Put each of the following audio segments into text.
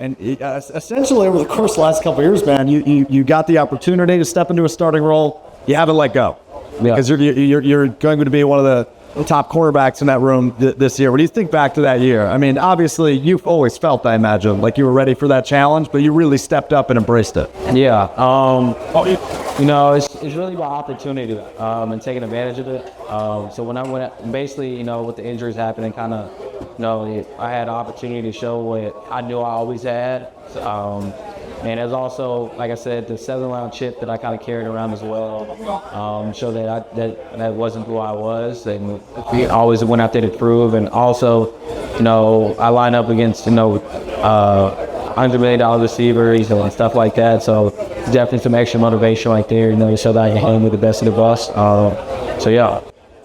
And essentially, over the course of the last couple of years, man, you got the opportunity to step into a starting role. You haven't let go. Because you're going to be one of the top cornerbacks in that room this year. When you think back to that year, I mean, obviously, you've always felt, I imagine, like you were ready for that challenge, but you really stepped up and embraced it. Yeah. You know, it's really about opportunity and taking advantage of it. So when I went, basically, you know, with the injuries happening, kind of, you know, I had an opportunity to show what I knew I always had. And there's also, like I said, the 7th-round chip that I kind of carried around as well, show that that wasn't who I was, and I always went out there to prove. And also, you know, I line up against, you know, $100 million receivers and stuff like that. So definitely some extra motivation right there, you know, to show that I can hang with the best of the bus. So yeah.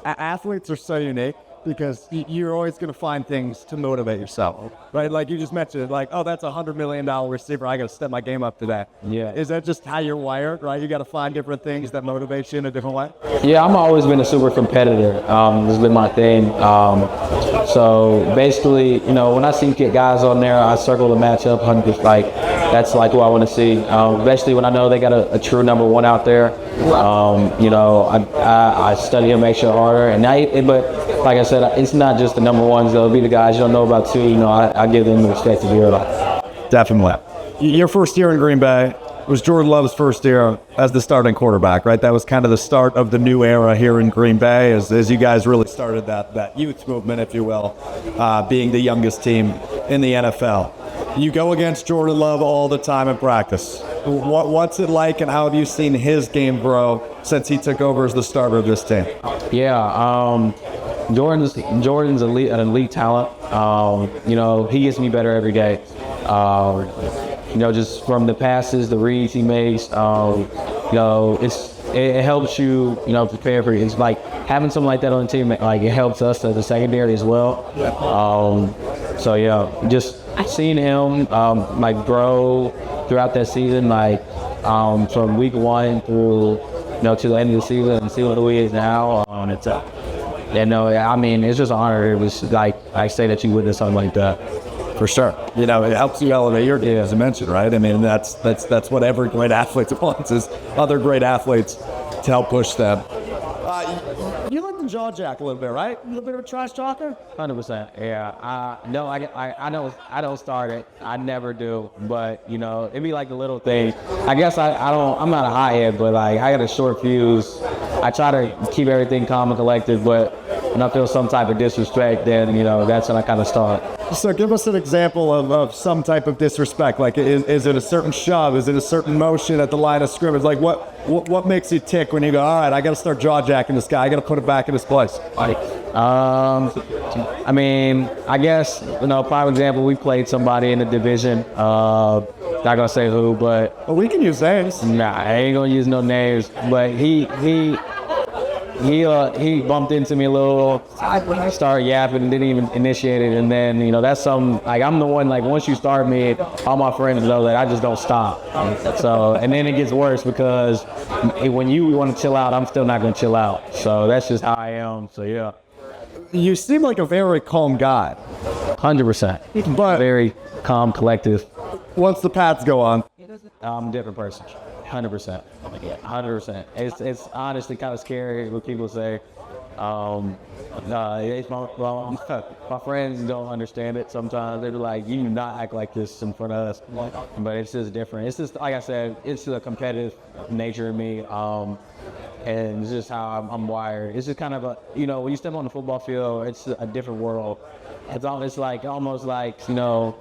Athletes are so unique, because you're always going to find things to motivate yourself, right? Like you just mentioned, like, oh, that's a $100 million receiver, I got to step my game up to that. Yeah. Is that just how you're wired, right? You got to find different things that motivate you in a different way? Yeah, I've always been a super competitor. This has been my thing. So basically, you know, when I see guys on there, I circle the matchup. Like, that's like who I want to see. Especially when I know they got a true number one out there. You know, I study them extra harder, but like I said, it's not just the number ones. They'll be the guys you don't know about too. You know, I give them the respect to do it. Definitely. Your first year in Green Bay was Jordan Love's first year as the starting quarterback, right? That was kind of the start of the new era here in Green Bay, as you guys really started that youth movement, if you will, being the youngest team in the NFL. You go against Jordan Love all the time in practice. What's it like, and how have you seen his game grow since he took over as the starter of this team? Yeah, Jordan's an elite talent. You know, he gets me better every day. You know, just from the passes, the reads he makes. You know, it helps you, you know, prepare for it. It's like having something like that on the team. Like, it helps us as a secondary as well. So yeah, just seeing him like grow throughout that season, like from week 1 through, you know, to the end of the season, and see who he is now. I mean, it's just an honor. It was like I say that you witnessed something like that. For sure. You know, it helps you elevate your game, as I mentioned, right? I mean, that's what every great athlete wants, is other great athletes to help push them. You like the Jawjack a little bit, right? A little bit of a trash talker? 100%. Yeah. No, I don't start it. I never do. But, you know, it'd be like the little thing. I guess I'm not a hothead, but like I got a short fuse. I try to keep everything calm and collected, but when I feel some type of disrespect, then, you know, that's when I kind of start. So give us an example of some type of disrespect. Like, is it a certain shove? Is it a certain motion at the line of scrimmage? Like, what makes you tick when you go, all right, I got to start jawjacking this guy. I got to put it back in his place? I mean, I guess, you know, prime example, we played somebody in the division. Not gonna say who, but well, we can use names. Nah, I ain't gonna use no names. But he bumped into me a little. I started yapping and didn't even initiate it. And then, you know, that's something, like, I'm the one, like, once you start me, all my friends know that I just don't stop. So, and then it gets worse, because when you want to chill out, I'm still not gonna chill out. So that's just how I am. So yeah. You seem like a very calm guy. 100%. But very calm, collective. Once the pads go on, I'm a different person. 100%. 100%. It's honestly kind of scary what people say. My friends don't understand it sometimes. They're like, you do not act like this in front of us. But it's just different. It's just, like I said, it's the competitive nature of me. And it's just how I'm wired. It's just kind of a, you know, when you step on the football field, it's a different world. It's like almost like, you know,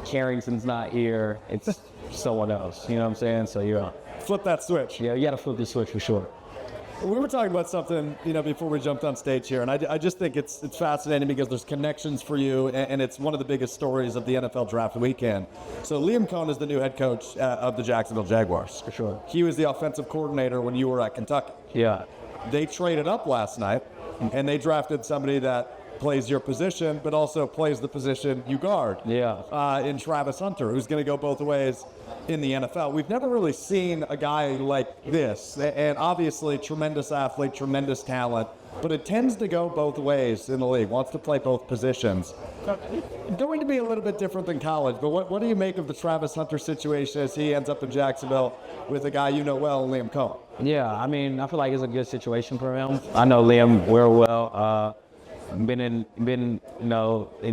Carrington's not here. It's someone else. You know what I'm saying? So yeah. Flip that switch. Yeah, you got to flip the switch for sure. We were talking about something, you know, before we jumped on stage here, and I just think it's fascinating because there's connections for you, and it's one of the biggest stories of the NFL draft weekend. So Liam Cohn is the new head coach of the Jacksonville Jaguars. For sure. He was the offensive coordinator when you were at Kentucky. Yeah. They traded up last night, and they drafted somebody that plays your position, but also plays the position you guard. Yeah. In Travis Hunter, who's going to go both ways in the NFL. We've never really seen a guy like this, and obviously tremendous athlete, tremendous talent, but it tends to go both ways in the league, wants to play both positions. Going to be a little bit different than college, but what do you make of the Travis Hunter situation as he ends up in Jacksonville with a guy you know well, Liam Cohen? Yeah, I mean, I feel like it's a good situation for him. I know Liam real well. Been in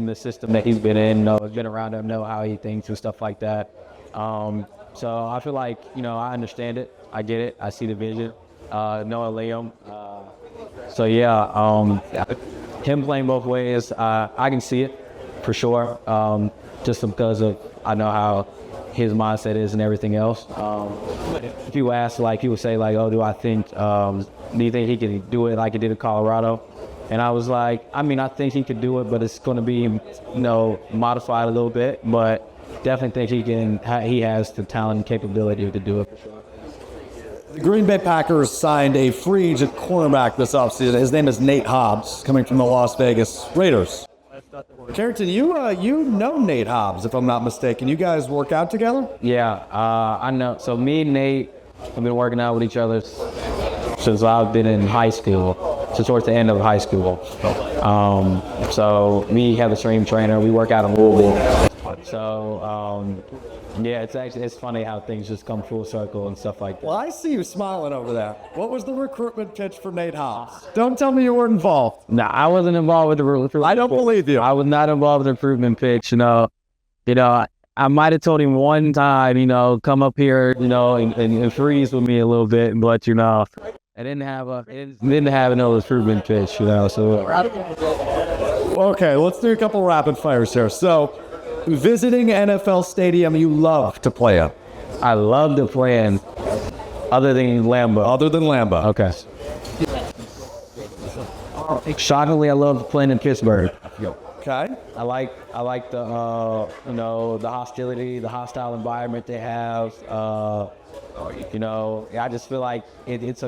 the system that he's been in. Been around him, know how he thinks and stuff like that. So I feel like I understand it. I get it. I see the vision. Knowing Liam. So yeah, him playing both ways, I can see it for sure. Just because of I know how his mindset is and everything else. If you ask, people say oh, do you think he can do it like he did in Colorado? And I was like, I mean, I think he could do it, but it's going to be, modified a little bit. But definitely think he has the talent and capability to do it for sure. The Green Bay Packers signed a free agent cornerback this offseason. His name is Nate Hobbs, coming from the Las Vegas Raiders. Carrington, you know Nate Hobbs, if I'm not mistaken. You guys work out together? Yeah, I know. So me and Nate have been working out with each other since I've been in high school, so towards the end of high school. So me have a stream trainer. We work out in Louisville. So yeah, it's funny how things just come full circle and stuff like that. Well, I see you smiling over there. What was the recruitment pitch for Nate Hobbs? Don't tell me you weren't involved. No, I wasn't involved with the recruitment. I don't believe you. I was not involved with the recruitment pitch. I might have told him one time, come up here, and freeze with me a little bit, but I didn't have no recruitment pitch, So okay, let's do a couple rapid fires here. So, visiting NFL stadium you love to play in? I love to play in, other than Lambeau. Other than Lambeau. Okay. Shockingly, I love playing in Pittsburgh. Okay. I like the the hostility, the hostile environment they have. I just feel like it's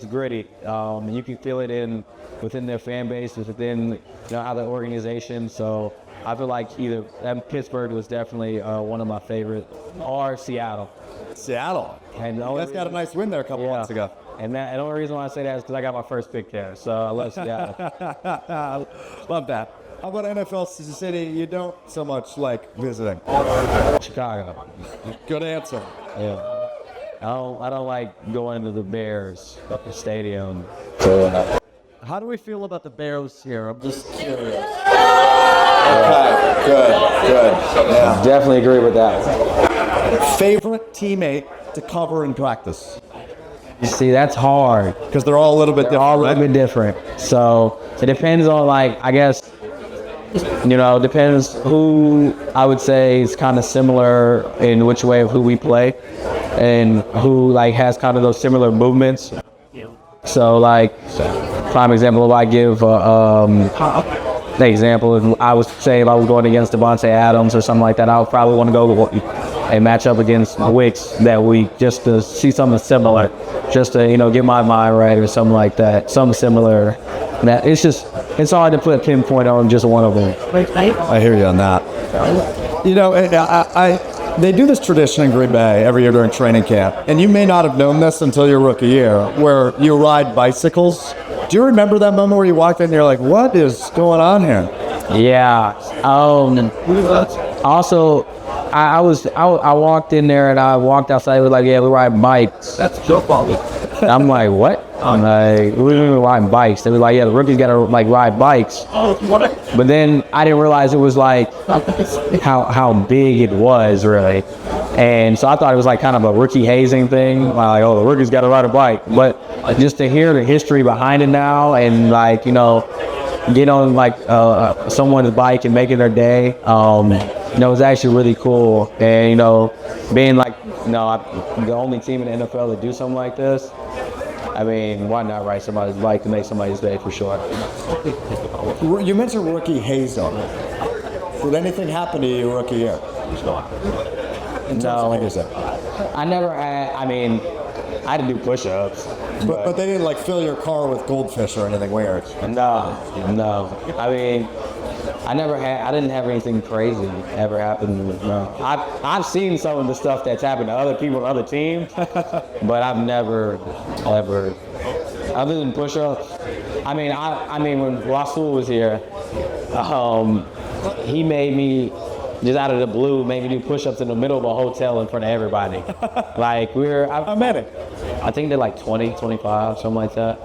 gritty. And you can feel it within their fan base, within how the organization. So I feel like either Pittsburgh was definitely one of my favorite, or Seattle. Seattle. And that's got a nice win there a couple months ago. And the only reason why I say that is because I got my first pick there. So I love Seattle. Love that. How about NFL city you don't so much like visiting? Chicago. Good answer. Yeah. I don't like going to the Bears stadium. How do we feel about the Bears here? I'm just curious. Okay, good. Yeah. Definitely agree with that. Favorite teammate to cover in practice? You see, that's hard. Because they're all a little bit different. All a little bit different. So it depends on I guess, depends who I would say is kind of similar in which way of who we play, and who has kind of those similar movements. So prime example, if I give the example, I would say if I was going against Devontae Adams or something like that, I would probably want to go a match up against Wicks that week just to see something similar, just to get my mind right or something like that, something similar. That it's hard to put a pinpoint on just one of them. I hear you on that. They do this tradition in Green Bay every year during training camp, and you may not have known this until your rookie year, where you ride bicycles. Do you remember that moment where you walked in and you're like, what is going on here? Yeah. Also, I walked in there and I walked outside. It was like, yeah, we ride bikes. That's your fault. I'm like, what? I'm like, we're riding bikes. They were like, yeah, the rookies got to ride bikes. But then I didn't realize it was how big it was really. And so I thought it was kind of a rookie hazing thing. The rookies got to ride a bike. But just to hear the history behind it now and get on someone's bike and make it their day, it's actually really cool. And being the only team in the NFL to do something like this, I mean, why not ride somebody's bike to make somebody's day for sure? You mentioned rookie hazing. Did anything happen to you rookie year? No, I never had. I mean, I had to do push-ups. But they didn't like fill your car with goldfish or anything weird. No. I mean, I didn't have anything crazy ever happen. No. I've seen some of the stuff that's happened to other people on other teams, but I've never, ever, other than push-ups. I mean, when Rasul was here, he made me, just out of the blue, made me do push-ups in the middle of a hotel in front of everybody. Like How many? I think they're like 20, 25, something like that.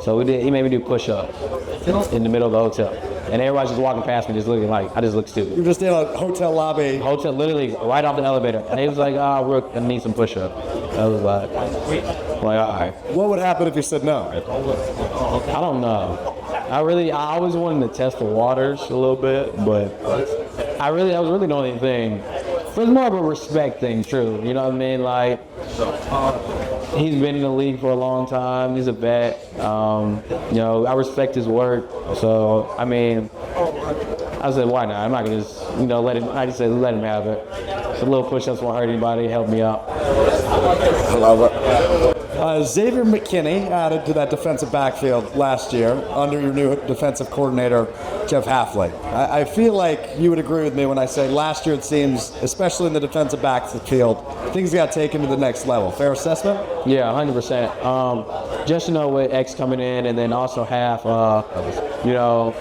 So he made me do push-ups in the middle of the hotel. And everybody's just walking past me, just looking like, I just look stupid. You're just in a hotel lobby. Hotel, literally, right off the elevator. And he was like, we're gonna need some push-ups. I was like, all right. What would happen if you said no? I don't know. I always wanted to test the waters a little bit, but that was really the only thing. It was more of a respect thing, true. You know what I mean? Like, he's been in the league for a long time. He's a vet. I respect his work. So, I mean, I said, why not? I'm not gonna just, let him. I just said, let him have it. So, little push-ups won't hurt anybody. Help me out. I love it. Xavier McKinney added to that defensive backfield last year under your new defensive coordinator, Jeff Hafley. I feel like you would agree with me when I say last year it seems, especially in the defensive backfield, things got taken to the next level. Fair assessment? Yeah, 100%. Just with X coming in, and then also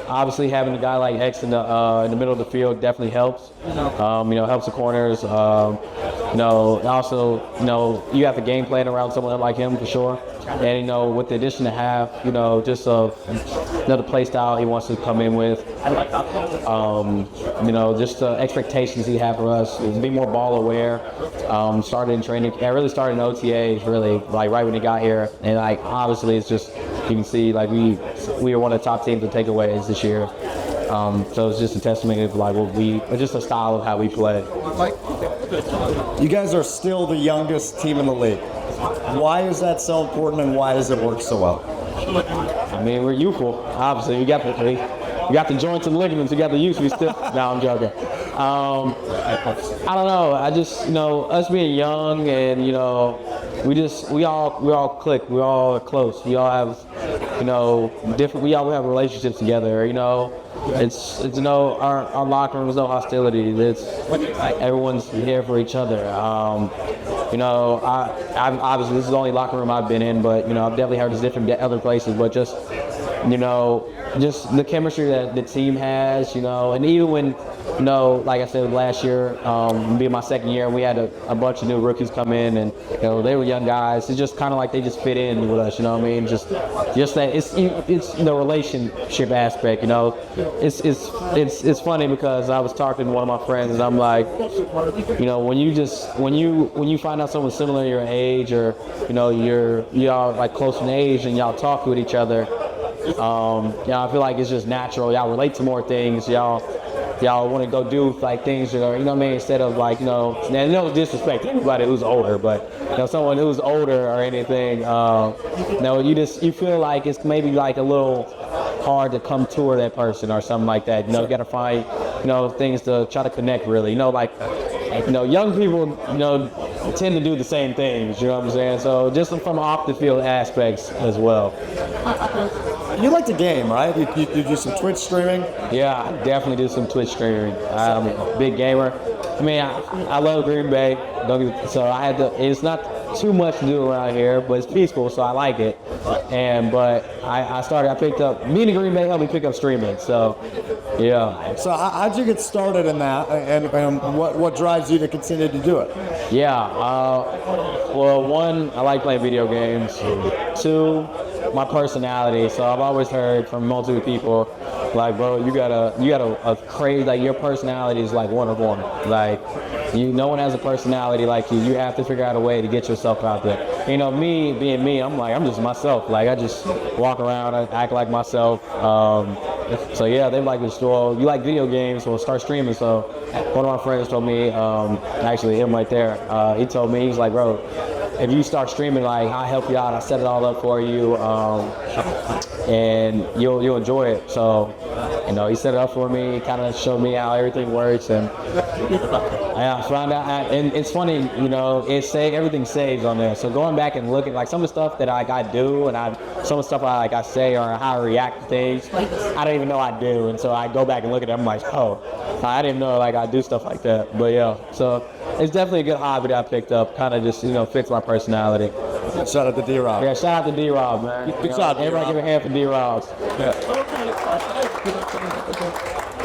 obviously having a guy like X in the middle of the field definitely helps. Helps the corners. Also, you have to game plan around someone like him for sure. And with the addition to Half, just another play style he wants to come in with. Just the expectations he had for us is be more ball aware. Started in training. I really started in OTAs really like right when he got here, and like obviously it's just you can see like we were one of the top teams in takeaways this year. So it's just a testament of like it's just a style of how we play. You guys are still the youngest team in the league. Why is that so important, and why does it work so well? I mean, we're youthful. Obviously, we got the joints and ligaments. We got the youth. We still. No, I'm joking. I don't know. I just us being young and we all click. We all are close. We all have different. We all have relationships together. It's our locker room is no hostility. It's everyone's here for each other. I've obviously this is the only locker room I've been in, but I've definitely heard this different other places. But just just the chemistry that the team has, and even when like I said last year, being my second year, and we had a bunch of new rookies come in, and they were young guys. It's just kind of like they just fit in with us. You know what I mean? Just that it's the relationship aspect. It's funny because I was talking to one of my friends, and I'm like, when you find out someone similar your age, or y'all like close in age, and y'all talk with each other. I feel like it's just natural. Y'all relate to more things. Y'all want to go do like things, instead of like, and no disrespect to anybody who's older, but someone who's older or anything, you feel like it's maybe like a little hard to come tour that person or something like that. You got to find, things to try to connect really. Young people, tend to do the same things, you know what I'm saying? So just from off the field aspects as well. You like the game, right? You do some Twitch streaming? Yeah, I definitely do some Twitch streaming. I'm a big gamer. I mean, I love Green Bay. So it's not too much to do around here, but it's peaceful, so I like it. But I picked up, me and Green Bay helped me pick up streaming, so yeah. So how'd you get started in that, and what drives you to continue to do it? Yeah, well, one, I like playing video games. Two, my personality. So I've always heard from multiple people, like, bro, you got a crazy, like, your personality is like one of one. Like, no one has a personality like you. You have to figure out a way to get yourself out there. Me being me, I'm just myself. Like, I just walk around, I act like myself. So yeah, they like this. Well, you like video games, well, start streaming. So one of my friends told me, actually him right there, he told me, he's like, bro, if you start streaming, like, I'll help you out. I'll set it all up for you, and you'll enjoy it. So, he set it up for me, kind of showed me how everything works, and I found out. And it's funny, everything saves on there. So going back and looking, like some of the stuff that I do, and some of the stuff I say or how I react to things, I don't even know I do. And so I go back and look at it, I'm like, oh, I didn't know I do stuff like that. But yeah, so it's definitely a good hobby that I picked up. Kind of just fits my personality. Shout out to D-Rob. Yeah, shout out to D-Rob, man. Good job, everybody give a hand for D-Rob. Yeah.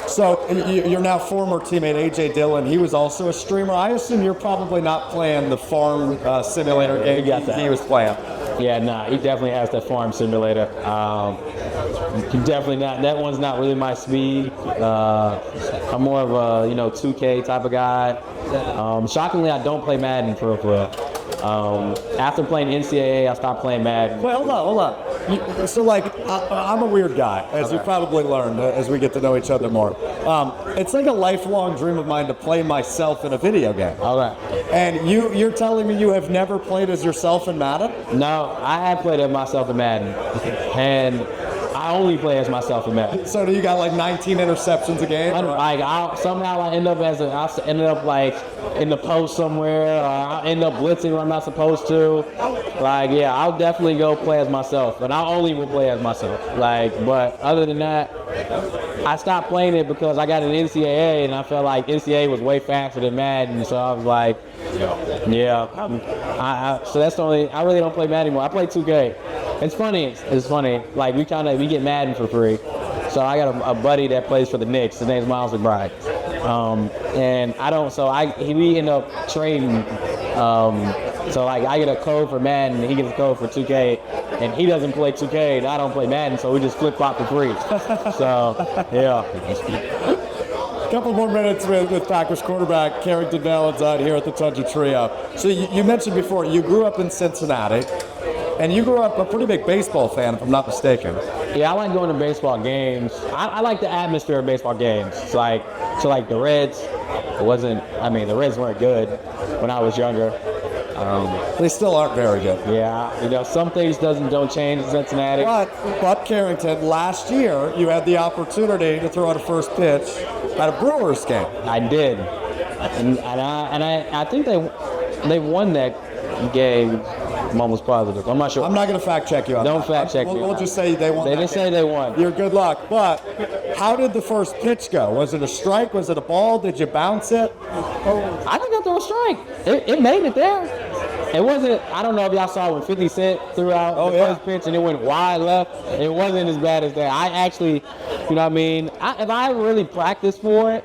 So you're now former teammate A.J. Dillon. He was also a streamer. I assume you're probably not playing the farm simulator game he was playing. Yeah, nah, he definitely has that farm simulator. He definitely not. That one's not really my speed. I'm more of a 2K type of guy. Shockingly, I don't play Madden for real. After playing NCAA, I stopped playing Madden. Wait, hold on. So I'm a weird guy, as you probably learned as we get to know each other more. It's like a lifelong dream of mine to play myself in a video game. Okay. And you're telling me you have never played as yourself in Madden? No, I have played as myself in Madden, and I only play as myself in Madden. So do you got like 19 interceptions a game? Somehow I end up in the post somewhere, or I end up blitzing when I'm not supposed to. I'll definitely go play as myself, but I only will play as myself. But other than that, I stopped playing it because I got an NCAA, and I felt like NCAA was way faster than Madden. So I was like, so that's the only. I really don't play Madden anymore. I play 2K. It's funny. We get Madden for free. So I got a buddy that plays for the Knicks. His name's Miles McBride. And I don't. So we end up trading. So I get a code for Madden, and he gets a code for 2K, and he doesn't play 2K, and I don't play Madden, so we just flip-flop for free. So yeah. A couple more minutes with Packers quarterback Carrington Valentine here at the Tundra Trio. So you mentioned before you grew up in Cincinnati, and you grew up a pretty big baseball fan, if I'm not mistaken. Yeah, I like going to baseball games. I like the atmosphere of baseball games. It's like the Reds. The Reds weren't good when I was younger. They still aren't very good. Yeah, some things don't change in Cincinnati. But Carrington, last year you had the opportunity to throw out a first pitch at a Brewers game. I did, and I think they won that game. I'm almost positive. I'm not sure. I'm not going to fact check you on Don't that. fact check me. We'll just say they won. They didn't say they won. You're good luck. But how did the first pitch go? Was it a strike? Was it a ball? Did you bounce it? I think I threw a strike. It made it there. It wasn't. I don't know if y'all saw when 50 Cent threw out the first pitch and it went wide left. It wasn't as bad as that. I actually, if I really practiced for it,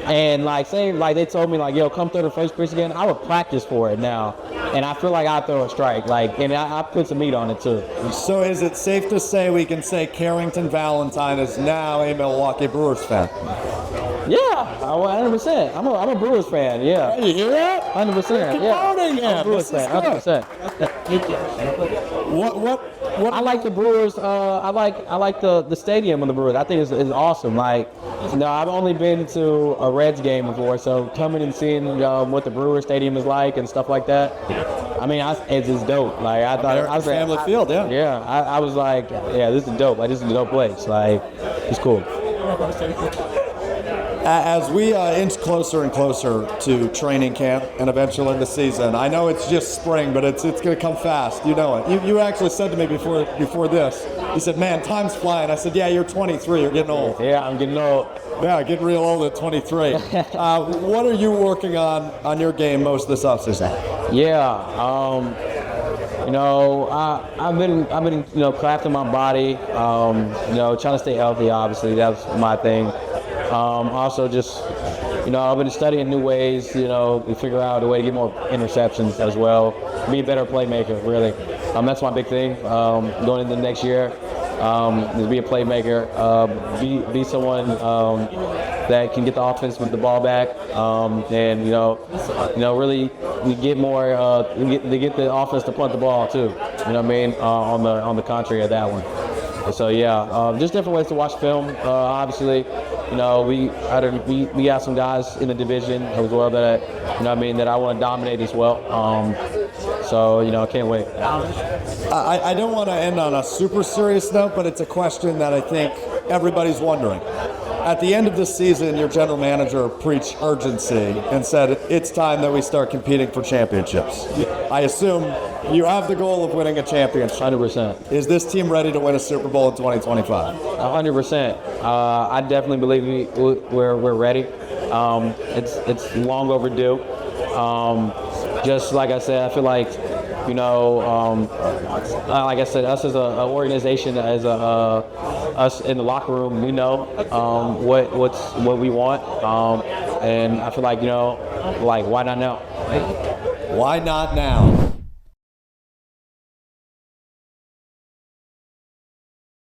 and they told me yo, come throw the first pitch again, I would practice for it now, and I feel like I throw a strike, and I put some meat on it too. So is it safe to say we can say Carrington Valentine is now a Milwaukee Brewers fan? Yeah, 100%. I'm a Brewers fan. Yeah. Hey, you hear that? 100%. Yeah. I'm a Brewers fan. 100%. What? I like the Brewers. I like the stadium of the Brewers. I think it's awesome. I've only been to a Reds game before, so coming and seeing what the Brewers stadium is like and stuff like that. It's dope. I thought I was family field. Yeah. Yeah. I was like, yeah, this is dope. This is a dope place. It's cool. As we inch closer and closer to training camp and eventually the season, I know it's just spring, but it's going to come fast. You know it. You actually said to me before this, you said, man, time's flying. I said, yeah, you're 23. You're getting old. Yeah, I'm getting old. Yeah, getting real old at 23. What are you working on your game most this offseason? Yeah, I've been crafting my body, trying to stay healthy, obviously. That's my thing. Also just, I've been studying new ways, to figure out a way to get more interceptions as well. Be a better playmaker, really. That's my big thing, going into the next year, is be a playmaker, be someone that can get the offense with the ball back, and, really we get more, they get the offense to punt the ball too, on the contrary of that one. So yeah, just different ways to watch film. Obviously, we got some guys in the division as well that that I want to dominate as well. So I can't wait. I don't want to end on a super serious note, but it's a question that I think everybody's wondering. At the end of this season, your general manager preached urgency and said it's time that we start competing for championships. I assume you have the goal of winning a championship. 100%. Is this team ready to win a Super Bowl in 2025? 100%. I definitely believe we're ready. It's long overdue. Just like I said, I feel like, you know, like I said, us as an organization, as us in the locker room, we know what we want, and I feel like, you know, like, why not now? Why not now?